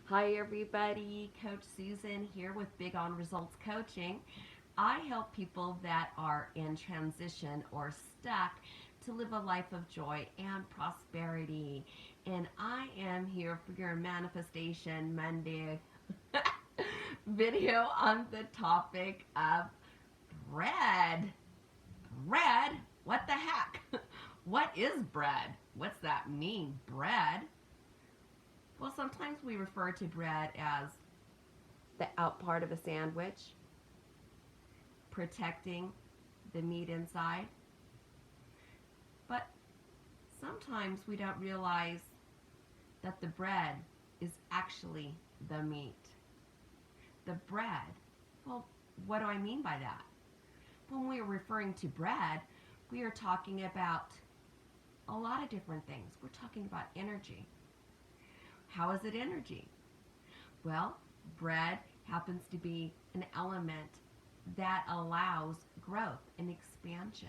Hi, everybody. Coach Susan here with Big on Results Coaching. I help people that are in transition or stuck to live a life of joy and prosperity. And I am here for your Manifestation Monday video on the topic of bread. Bread? What the heck? What is bread? What's that mean? Bread? Well, sometimes we refer to bread as the out part of a sandwich, protecting the meat inside. But sometimes we don't realize that the bread is actually the meat. The bread. Well, what do I mean by that? When we are referring to bread, we are talking about a lot of different things. We're talking about energy. How is it energy? Well, bread happens to be an element that allows growth and expansion.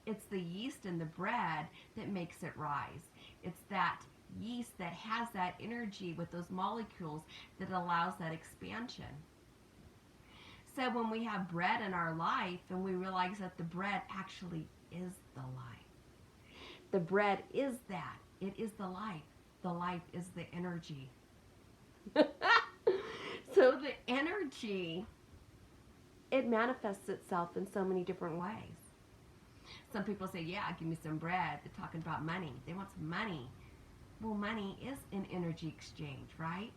It's the yeast in the bread that makes it rise. It's that yeast that has that energy with those molecules that allows that expansion. So when we have bread in our life and we realize that the bread actually is the life, the bread is that. It is the life. The life is the energy. So the energy, it manifests itself in so many different ways. Some people say, yeah, give me some bread. They're talking about money. They want some money. Well, money is an energy exchange, right?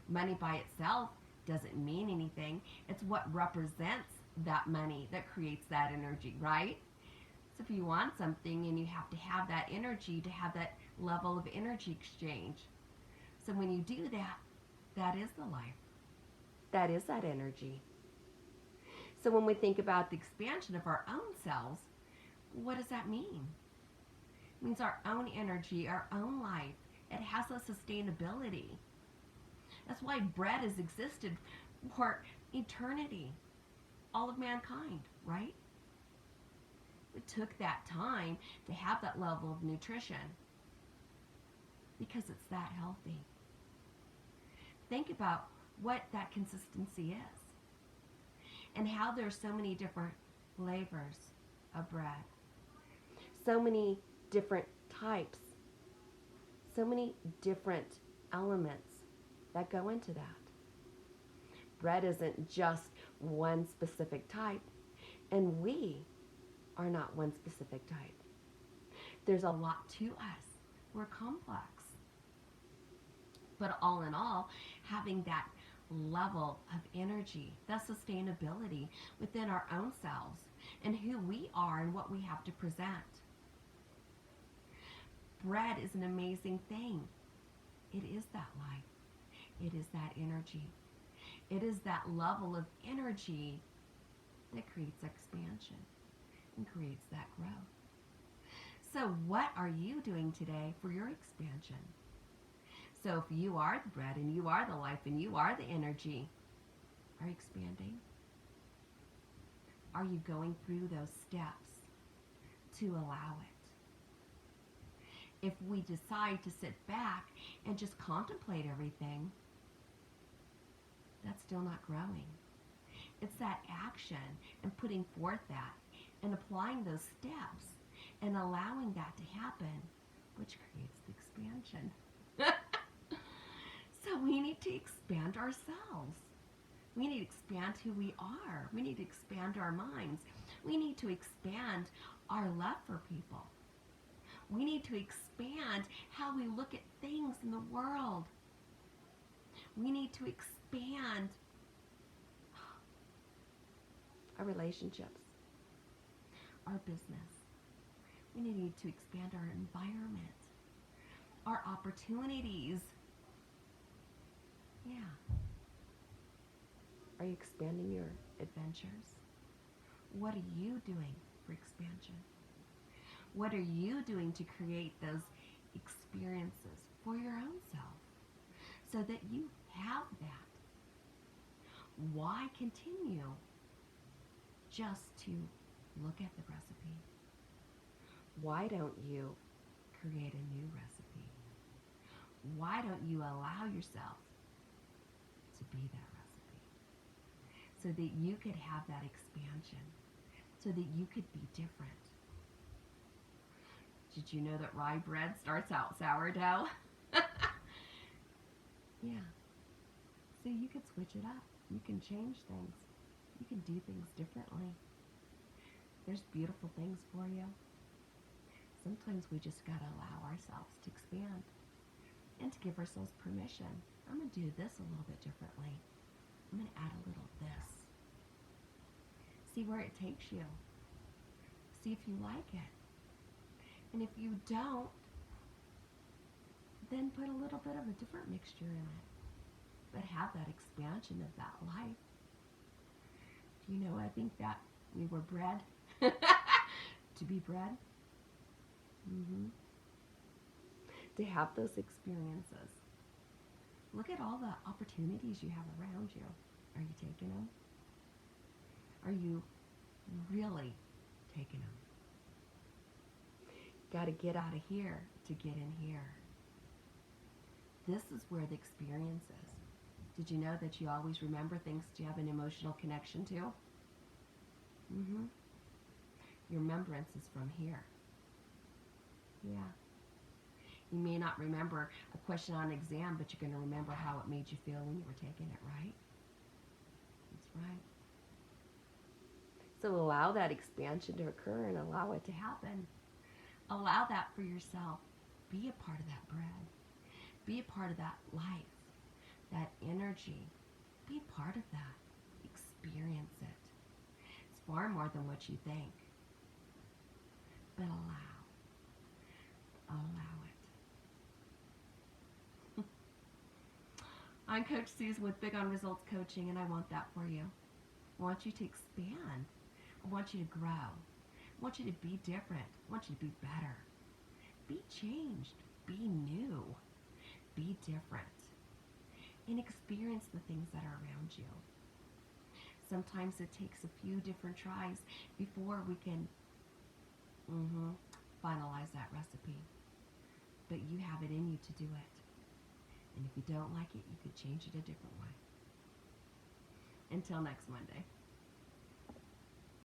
Money by itself doesn't mean anything. It's what represents that money that creates that energy, right? So if you want something and you have to have that energy to have that level of energy exchange. So when you do that, that is the life. That is that energy. So when we think about the expansion of our own selves, what does that mean? It means our own energy, our own life. It has a sustainability. That's why bread has existed for eternity, all of mankind, right? It took that time to have that level of nutrition because it's that healthy. Think about what that consistency is and how there's so many different flavors of bread, so many different types, so many different elements that go into that. Bread isn't just one specific type, and we are not one specific type. There's a lot to us. We're complex. But all in all, having that level of energy, that sustainability within our own selves and who we are and what we have to present. Bread is an amazing thing. It is that life. It is that energy. It is that level of energy that creates expansion and creates that growth. So what are you doing today for your expansion? So if you are the bread and you are the life and you are the energy, are you expanding? Are you going through those steps to allow it? If we decide to sit back and just contemplate everything, that's still not growing. It's that action and putting forth that and applying those steps and allowing that to happen, which creates the expansion. So we need to expand ourselves. We need to expand who we are. We need to expand our minds. We need to expand our love for people. We need to expand how we look at things in the world. We need to expand our relationships, our business. We need to expand our environment, our opportunities. Yeah. Are you expanding your adventures? What are you doing for expansion? What are you doing to create those experiences for your own self so that you have that? Why continue just to look at the recipe? Why don't you create a new recipe? why don't you allow yourself to be that recipe so that you could have that expansion, so that you could be different? Did you know that rye bread starts out sourdough? Yeah. So you could switch it up. You can change things. You can do things differently. There's beautiful things for you. Sometimes we just got to allow ourselves to expand and to give ourselves permission. I'm going to do this a little bit differently. I'm going to add a little this. See where it takes you. See if you like it. And if you don't, then put a little bit of a different mixture in it. But have that expansion of that life. Do you know, I think that we were bred to be bred. To have those experiences. Look at all the opportunities you have around you. Are you taking them? Are you really taking them? Got to get out of here to get in here. This is where the experience is. Did you know that you always remember things you have an emotional connection to? Your remembrance is from here. Yeah. You may not remember a question on an exam, but you're going to remember how it made you feel when you were taking it, right? That's right. So allow that expansion to occur and allow it to happen. Allow that for yourself. Be a part of that bread. Be a part of that life, that energy. Be a part of that. Experience it. It's far more than what you think. But allow it. I'm Coach Susan with Big on Results Coaching, and I want that for you. I want you to expand. I want you to grow. I want you to be different. I want you to be better. Be changed. Be new. Be different. And experience the things that are around you. Sometimes it takes a few different tries before we can finalize that recipe. But you have it in you to do it. And if you don't like it, you could change it a different way. Until next Monday.